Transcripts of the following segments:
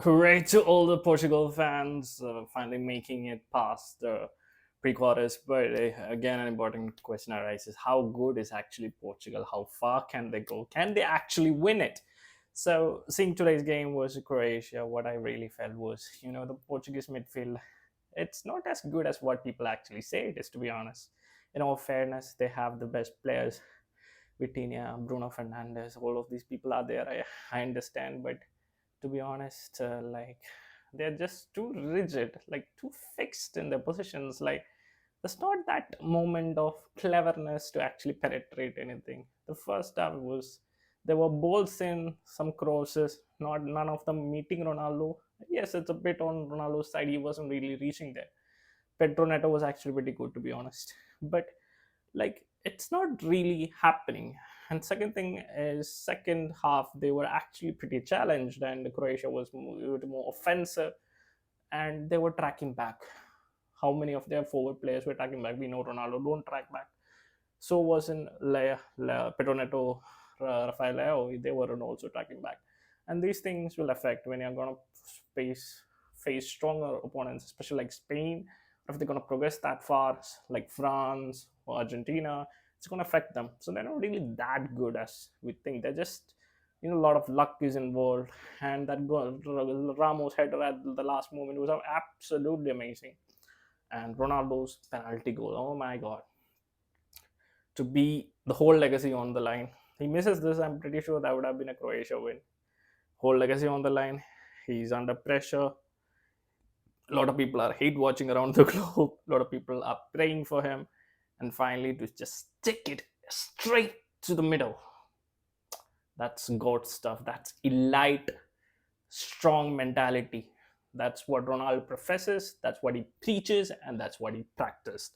Hooray to all the Portugal fans finally making it past the pre-quarters. But again, an important question arises: how good is actually Portugal? How far can they go? Can they actually win it? So, seeing today's game versus Croatia, what I really felt was, the Portuguese midfield. It's not as good as what people actually say it is. To be honest, in all fairness, they have the best players. Vitinha, Bruno Fernandes, all of these people are there. I understand, but to be honest, they're just too rigid, like too fixed in their positions. Like there's not that moment of cleverness to actually penetrate anything. The first half was there were balls in, some crosses, not none of them meeting Ronaldo. Yes, it's a bit on Ronaldo's side. He wasn't really reaching there. Pedro Neto was actually pretty good, to be honest, but like it's not really happening. And second thing is, second half they were actually pretty challenged, and Croatia was more offensive, and they were tracking back. How many of their forward players were tracking back? We know Ronaldo don't track back. So was in Pedro Neto, Rafael Leao. They were also tracking back, and these things will affect when you're going to face stronger opponents, especially like Spain. If they're going to progress that far, like France or Argentina, it's going to affect them. So they're not really that good as we think. They're just, a lot of luck is involved, and that goal, Ramos header at the last moment was absolutely amazing. And Ronaldo's penalty goal, oh my god, to be the whole legacy on the line. He misses this, I'm pretty sure that would have been a Croatia win. Whole legacy on the line. He's under pressure. A lot of people are hate watching around the globe. A lot of people are praying for him. And finally, to just stick it straight to the middle. That's God stuff. That's elite, strong mentality. That's what Ronaldo professes. That's what he preaches. And that's what he practiced.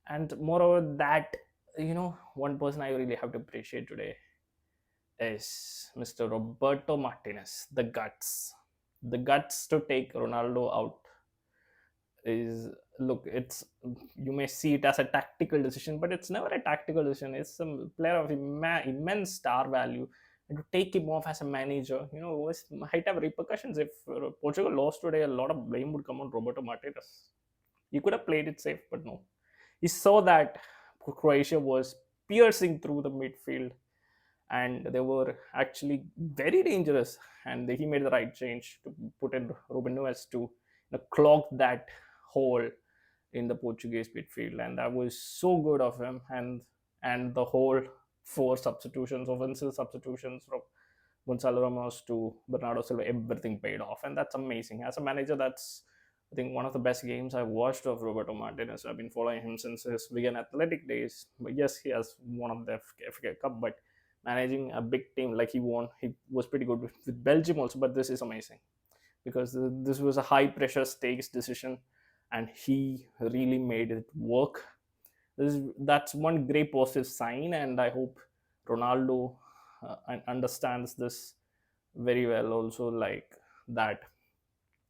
And moreover, that, one person I really have to appreciate today is Mr. Roberto Martinez. The guts to take Ronaldo out is, look, it's, you may see it as a tactical decision, but it's never a tactical decision. It's a player of immense star value, and to take him off as a manager, might have repercussions. If Portugal lost today, a lot of blame would come on Roberto Martinez. He could have played it safe, but no. He saw that Croatia was piercing through the midfield, and they were actually very dangerous. And he made the right change to put in Ruben Neves to clog that hole in the Portuguese midfield, and that was so good of him. And the whole four substitutions, offensive substitutions from Goncalo Ramos to Bernardo Silva, everything paid off, and that's amazing. As a manager, that's, I think, one of the best games I've watched of Roberto Martinez. I've been following him since his Wigan Athletic days. But yes, he has won of the FA Cup, but managing a big team like he was pretty good with Belgium also. But this is amazing because this was a high pressure stakes decision, and he really made it work. That's one great positive sign, and I hope Ronaldo understands this very well also, like that,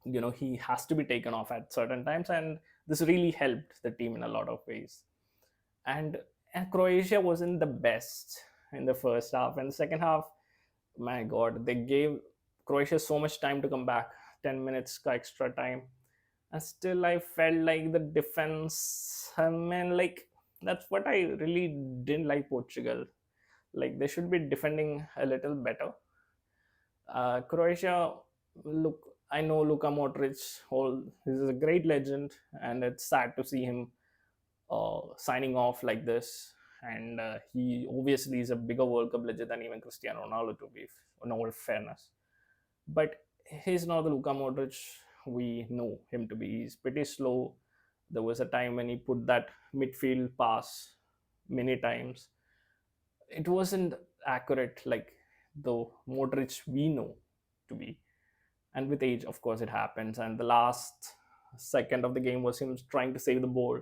he has to be taken off at certain times, and this really helped the team in a lot of ways. And Croatia wasn't the best in the first half, and the second half, my god, they gave Croatia so much time to come back, 10 minutes extra time. And still I felt like the defense, I mean, like, that's what I really didn't like Portugal. Like, they should be defending a little better. Croatia, look, I know Luka Modric, this is a great legend, and it's sad to see him signing off like this. And he obviously is a bigger World Cup legend than even Cristiano Ronaldo, to be in all fairness. But he's not the Luka Modric we know him to be. He's pretty slow. There was a time when he put that midfield pass many times. It wasn't accurate like the Modric we know to be. And with age, of course, it happens. And the last second of the game was him trying to save the ball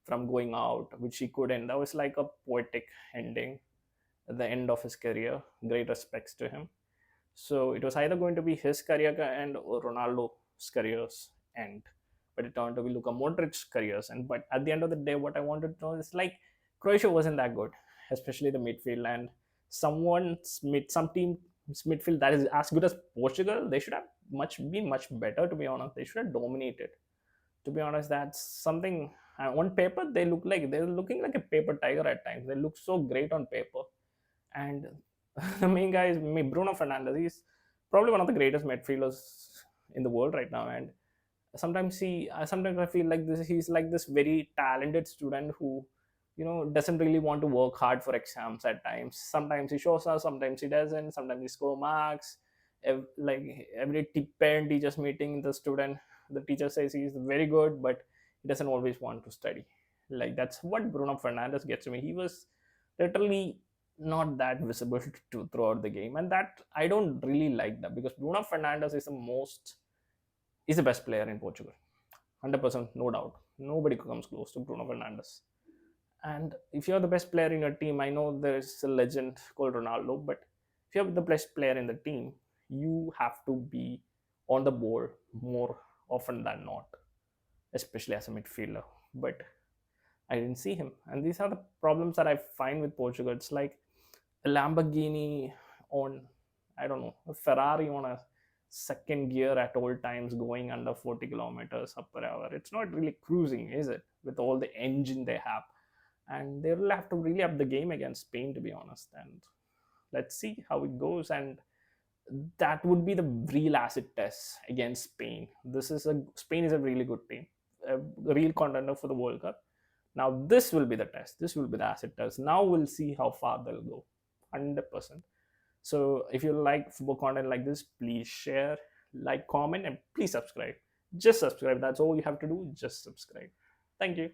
from going out, which he couldn't. That was like a poetic ending at the end of his career. Great respects to him. So it was either going to be his career end or Ronaldo's career's end. But it turned out to be Luka Modric's career's end. But at the end of the day, what I wanted to know is, like, Croatia wasn't that good, especially the midfield. And some team's midfield that is as good as Portugal, they should have much better, to be honest. They should have dominated. To be honest, that's something. On paper, they're looking like a paper tiger at times. They look so great on paper. And the main guy is me, Bruno Fernandes. He's probably one of the greatest midfielders in the world right now. And sometimes I feel like this. He's like this very talented student who, doesn't really want to work hard for exams at times. Sometimes he shows us, sometimes he doesn't. Sometimes he score marks. Like every parent teachers meeting, the teacher says he's very good, but he doesn't always want to study. Like that's what Bruno Fernandes gets to me. He was literally not that visible to throughout the game, and that I don't really like that, because Bruno Fernandes is the best player in Portugal. 100%, no doubt. Nobody comes close to Bruno Fernandes. And if you're the best player in your team, I know there's a legend called Ronaldo, but if you're the best player in the team, you have to be on the ball more often than not, especially as a midfielder. But I didn't see him. And these are the problems that I find with Portugal. It's like a Lamborghini on, I don't know, a Ferrari on a second gear at all times, going under 40 kilometers per hour. It's not really cruising, is it? With all the engine they have. And they will have to really up the game against Spain, to be honest. And let's see how it goes. And that would be the real acid test against Spain. Spain is a really good team, a real contender for the World Cup. Now this will be the test. This will be the acid test. Now we'll see how far they'll go. 100%. So if you like football content like this, please share, like, comment, and please subscribe. Just subscribe. That's all you have to do. Just subscribe. Thank you.